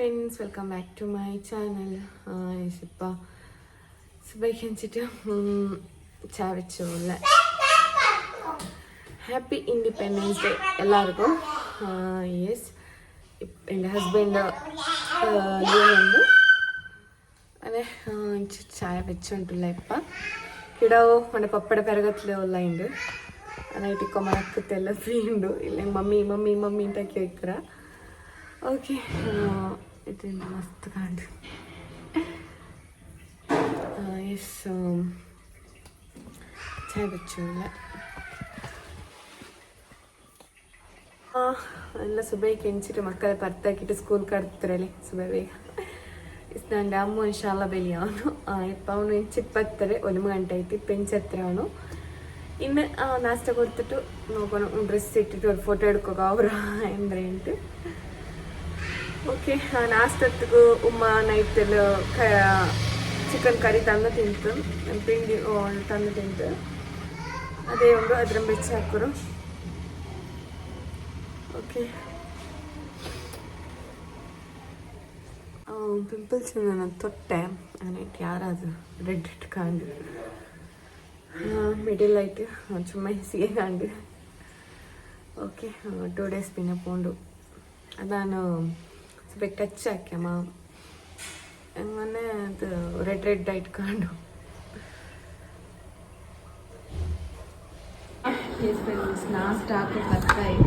Friends, welcome back to my channel. ഇപ്പോൾ സുബൈക്ക് എണിച്ചിട്ട് ചായ വെച്ചോല്ല. ഹാപ്പി ഇൻഡിപെൻഡൻസ് ഡേ എല്ലാവർക്കും. യെസ്, എൻ്റെ ഹസ്ബൻഡ് ലീവുണ്ട്. ಅದೇ ಚಾಯ್ ಬೆಚ್ಚುಂಟುಲ್ಲ ಇಪ್ಪ ಗಿಡವು ಮೊನ್ನೆ ಪಪ್ಪಡ ಪೆರಗತ್ಲೆ ಉಲ್ಲ ಇಂಡು ನೈಟ್ ಕೊಮ್ಮಕ್ಕತ್ತೆಲ್ಲ ಫ್ರೀ ಉಂಡು ಇಲ್ಲ ಮಮ್ಮಿ ಮಮ್ಮಿ ಮಮ್ಮಿ ಅಂತ ಕೇಳ್ಕರ. ಓಕೆ, ಇದು ಮಸ್ತ್ ಕಾಂಡು. ಎಸ್, ಚಾಯ್ ಬೆಚ್ಚುಲ್ಲ ಎಲ್ಲ ಸುಬೈಗೆ ಎಣಿಸಿಟ್ಟು ಮಕ್ಕಳ ಪರ್ತಾಕಿಟ್ಟು ಸ್ಕೂಲ್ ಕಡ್ತಿರಲಿ ಸುಬೈ ಬೇಗ. ನನ್ನ ಅಮ್ಮ ಇನ್ಶಾಲ್ಲ ಬೆಲಿ ಅವನು ಇಪ್ಪ ಅವನು ಇಂಚಿಪ್ಪತ್ತರೆ 1 ಗಂಟೆ ಆಯ್ತು. ಪೆಂಚತ್ರ ಅವನು ಇನ್ನು ನಾಷ್ಟ ಕೊಡ್ತಿಟ್ಟು ನೋಕೋಣ ಡ್ರೆಸ್ ಇಟ್ಟಿಟ್ಟು ಒಂದು ಫೋಟೋ ಹಿಡ್ಕೋಗ ಅವ್ರ ಎಂದ್ರೆ ಉಂಟು. ಓಕೆ, ನಾಷ್ಟತ್ತಿಗೂ ಉಮ್ಮ ನೈಟಲ್ಲಿ ಚಿಕನ್ ಕರಿ ತಂದು ತಿಂತು, ಪಿಂಡಿ ತಂದು ತಿಂತು. ಅದೇ ಒಂದು ಅದ್ರ ಬೆಚ್ಚ ಹಾಕೋರು. ಓಕೆ, ಪಿಂಪಲ್ಸ್ ನಾನು ತೊಟ್ಟೆ ಅನ್ನಿಟ್ಟು ಯಾರಾದ್ರು ರೆಡ್ ಇಟ್ಕೊಂಡು ಮಿಡಿಲ್ ಆಯ್ತು ಚುಮ್ಮ ಹಿಸಿಗೆ ಕಾಂಡು. ಓಕೆ, 2 days ಪಿನ್ನ ಪೋಂಡು ಅದಾನು ಸ್ವಲ್ಪ ಟಚ್ ಹಾಕ್ಯಮ್ಮ ಹಂಗನೆ ಅದು ರೆಡ್ ಇಟ್ಕೊಂಡು. ನಾಷ್ಟ ಹಾಕಿ ಬರ್ತಾಯಿ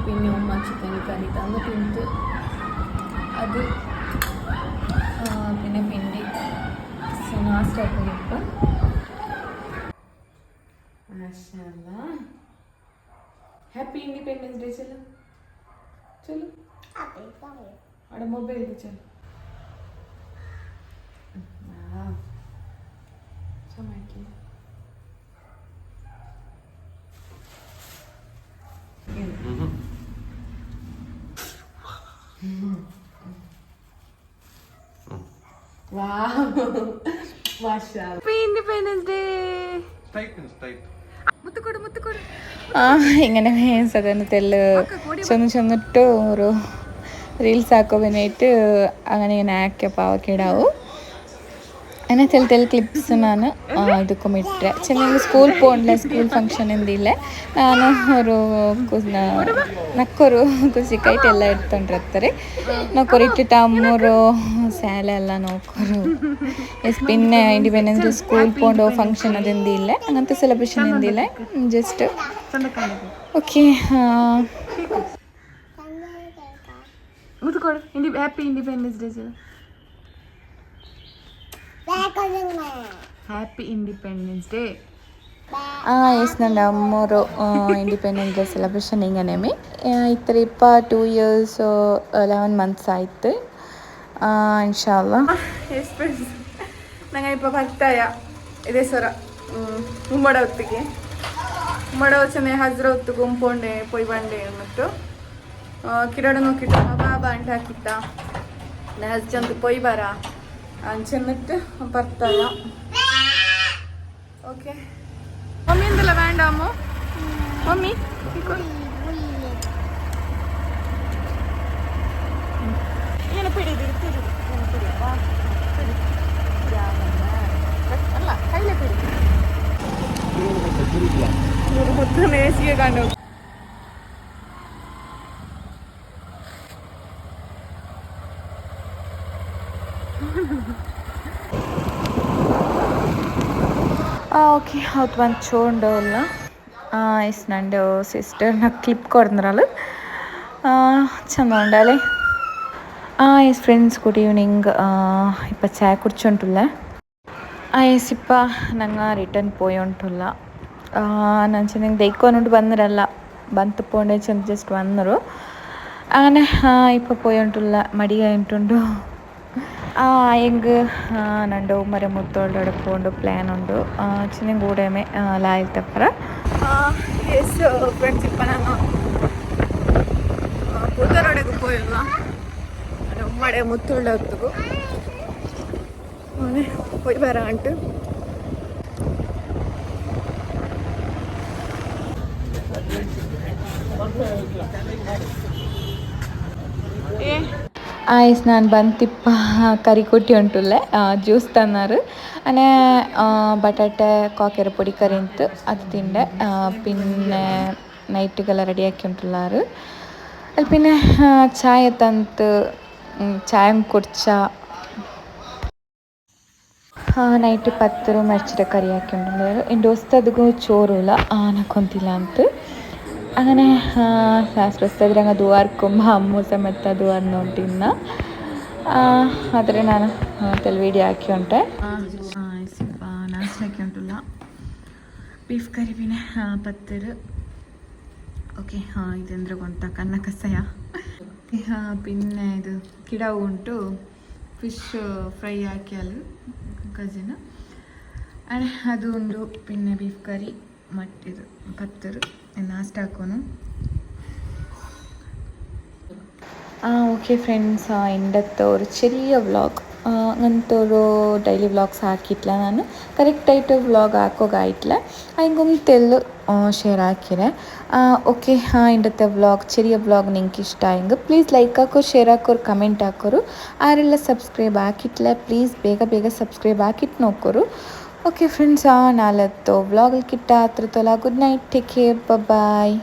പിന്നെ ഉമ്മ ചിക്കൻ കറി തന്ന് തിന്നിട്ട് അത് പിന്നെ പിണ്ടി നാസ്റ്റ് ആക്കി ഇപ്പം. മാഷാഅല്ലാ, ഹാപ്പി ഇൻഡിപെൻഡൻസ് ഡേ. ചലോ ചലോ അവിടെ മൊബൈൽ ചലോ. ചുമ്മാക്കി ഇങ്ങനെ സകനത്തെല്ലാം ചെന്നിട്ട് ഓരോ റീൽസ് ಹಾಕೋಬೇನಾಯ್ತು. അങ്ങനെ ഇങ്ങനെ ആക്കിയപ്പോൾ അവക്കിടാവും അങ്ങനെ ತೆಲ್ ಕ್ಲಿಪ್ಸ್ ನಾನು ಇದಕ್ಕೊಮಿಟ್ರೆ ಚೆನ್ನಾಗಿ ಸ್ಕೂಲ್ ಪೋಂಡ್ಲೆ ಸ್ಕೂಲ್ ಫಂಕ್ಷನ್ ಎಂದಿಲ್ಲ ನಾನು ಅವರು ನಕ್ಕೋರು ಖುಷಿಕಾಯ್ತು ಎಲ್ಲ ಇಡ್ತೊಂಡಿರ್ತಾರೆ. ನೋಕೋರು ಇಟ್ಟಿಟ್ಟು ಅಮ್ಮರು ಸ್ಯಾಲೆ ಎಲ್ಲ ನೋಕೋರು. ಎಸ್ പിന്നെ ಇಂಡಿಪೆಂಡೆನ್ಸ್ ಡೇ ಸ್ಕೂಲ್ ಪೋಂಡು ಫಂಕ್ಷನ್ ಅದೆಂದಿಲ್ಲ, അങ്ങനത്തെ സെലിബ്രേഷൻ ಎಂದಿಲ್ಲ. ಜಸ್ಟ್ ಓಕೆ, ಮುತ್ಕೊಡು happy independence day. Happy independence day. Yes, ನನ್ನ ಅಮ್ಮರು ಇಂಡಿಪೆಂಡೆನ್ಸ್ ಡೇ ಸೆಲೆಬ್ರೇಷನ್ ಹಿಂಗನೇಮಿ ಇತ್ತರ 2 years 11 months ಆಯ್ತು ಇನ್ಶಾಲ್ಲ. ಎಸ್ ಫ್ರೆಂಡ್ಸ್, ನಂಗೆ ಇಪ್ಪ ಬರ್ತಾಯ ಇದೇ ಸರ ಉಮ್ಮಡ ಹೊತ್ತಿಗೆ ಉಮ್ಮಡ ಹೊಚ್ಚನೆ ಹಜ್ರ ಹೊತ್ತು ಗುಂಪೊಂಡೆ ಪೊಯ್ ಬಂಡೆ ಮತ್ತು ಕಿರಡು ನೋಕಿಟ್ಟು ಬಾಬಾ ಅಂಟ ಹಾಕಿತ್ತ ಹಜ್ಜಂತು ಪೊಯ್ ಬರ ചെന്നിട്ട് ഭർത്തായ. ഓക്കെ, മമ്മി എന്തല്ല വേണ്ടാമോ മമ്മി? ഇങ്ങനെ അല്ല കയ്യിലെ പിടി മൊത്തം മേശിയെ കണ്ടു. ಓಕೆ, ಅವತ್ತು ಒಂದು ಚೂಂಡವಲ್ಲ ಎಸ್ ನಂದು ಸಿಸ್ಟರ್ నాకు క్లిప్ కొడుతున్నారు ಚಂದ ఉండాలి. S friends, good evening. ಇಪ್ಪ ಚಾಯ್ ಕುಡ್ಚುಂಟುಲ್ಲ. ಎಸ್ ಇಪ್ಪ ನಂಗೆ ರಿಟರ್ನ್ പോയോണ്ടുಲ್ಲ. ನಾನು ಚೆನ್ನಾಗಿ ದೈಕೊಂಡು ಬಂದಿರಲ್ಲ ಬಂತು ಪೋಂಡೆ ಚೆಂದ ಜಸ್ಟ್ ಬಂದರು അങ്ങനെ ഇപ്പം പോയോണ്ടുള്ള മടിയ ഉണ്ടുണ്ടു. ಹೆಂಗೆ ನಂಡು ಮರ ಮುತ್ತೋಳೋടെ പോണ്ട് ಪ್ಲ್ಯಾನ್ ಉಂಡು ಚಿನ್ನ ಗೂಡೆಮೆ ಲಾಯಲ್ ತಪ್ಪರ. ಎಸ್ ಫ್ರೆಂಡ್ಸ್, ಇಪ್ಪ ನಾನು ಪುತ್ತರೋಡೆಗೆ ಹೋಯಿಲ್ಲ, ಉಮ್ಮಡೆ ಮುತ್ತೋಳೆ ಹೊತ್ತಿಗೂ പോയി വരാണ്ട്. ಆಯ್ಸ್ ನಾನು ಬಂತಿಪ್ಪ ಕರಿ ಕೊಟ್ಟಿ ಉಂಟುಲ್ಲೆ ಜ್ಯೂಸ್ ತన్నారు ಅನೆ ಬಟಾಟೆ ಕಾಕೆರ പൊടി ಕರಿ ಅಂತ ಅದು ತಿಂಡೆ പിന്നെ നൈറ്റുകെല്ലാം റെഡിയാക്കി ഉണ്ടുള്ളാറ് പിന്നെ ചായ തണുത്ത് ചായ കുടിച്ച ನೈಟ್ 10 ಮರ್ಚಿರ ಕರಿ ಹಾಕಿಕೊಂಡಿದ್ದಾರೆ എൻ്റെ ಹೊಸ್ತದಿಗೂ ചോറുമില്ല ಆನಕೊಂತಿಲ್ಲ ಅಂತ അങ്ങനെ ലാസ്റ്റ് ಹೊಸ್ತದ್ರಂಗ ದುವಾರ್ಕೊಂಬ ಅಮ್ಮು ಸಮೇತ ದುವಾರ್ ನೋಟಿನ್ನ ಆದರೆ ನಾನು ತೆಲ್ ವೀಡಿಯೋ ಹಾಕಿ ಉಂಟೆ ಸ್ವಲ್ಪ ನಾಷ್ಟ ಹಾಕಿ ಉಂಟುಲ್ಲ ಬೀಫ್ ಕರಿ പിന്നെ പത്തര് ಓಕೆ ಇದಂದ್ರೆ ಗೊಂತ ಕನ್ನ ಕಸಾಯ പിന്നെ ಇದು ಕಿಡವು ಉಂಟು ಫಿಶ್ ಫ್ರೈ ಹಾಕಿ ಅಲ್ಲಿ ಕಜಿನ್ ಅದು ಒಂದು പിന്നെ ബീഫ് കറി മറ്റേത് പത്തര് നാസ്റ്റ് ആക്കുന്നു ഓക്കെ ഫ്രണ്ട്സ് ഇന്നത്തെ ഒരു ചെറിയ വ്ളോഗ് അങ്ങനത്തെ ഒരു ഡെയിലി വ്ളോഗ്സ് ಹಾಕಿಟ್ಲ ನಾನು ಕರೆಕ್ಟಾയിട്ട് ವ್ಲಾಗ್ ಹಾಕೋಗಾಯ್ತಲ್ಲ ಹಂಗೊಂತೆಲ್ಲ ಶೇರ್ ಹಾಕಿರೆ ಓಕೆ ಇಂಡത്തെ ವ್ಲಾಗ್ ചെറിയ ವ್ಲಾಗ್ ನಿಂಗೆ ಇಷ್ಟ ಆಯ್ತು ಪ್ಲೀಸ್ ಲೈಕ್ ಹಾಕೋ ಶೇರ್ ಹಾಕೋರು ಕಮೆಂಟ್ ಹಾಕೋರು ಆರೆಲ್ಲ ಸಬ್ಸ್ಕ್ರೈಬ್ ಹಾಕಿಟ್ಲೆ ಪ್ಲೀಸ್ ಬೇಗ ಬೇಗ ಸಬ್ಸ್ಕ್ರೈಬ್ ಹಾಕಿಟ್ಟು ನೋಕೋರು ಓಕೆ ಫ್ರೆಂಡ್ಸ್ ನಾಳತ್ತು ವ್ಲಾಗಲ್ಲಿ ಕಿಟ್ಟ ಹತ್ರ ತೊಲ ಗುಡ್ ನೈಟ್ ಟೇಕ್ ಕೇರ್ ಬಾಯ್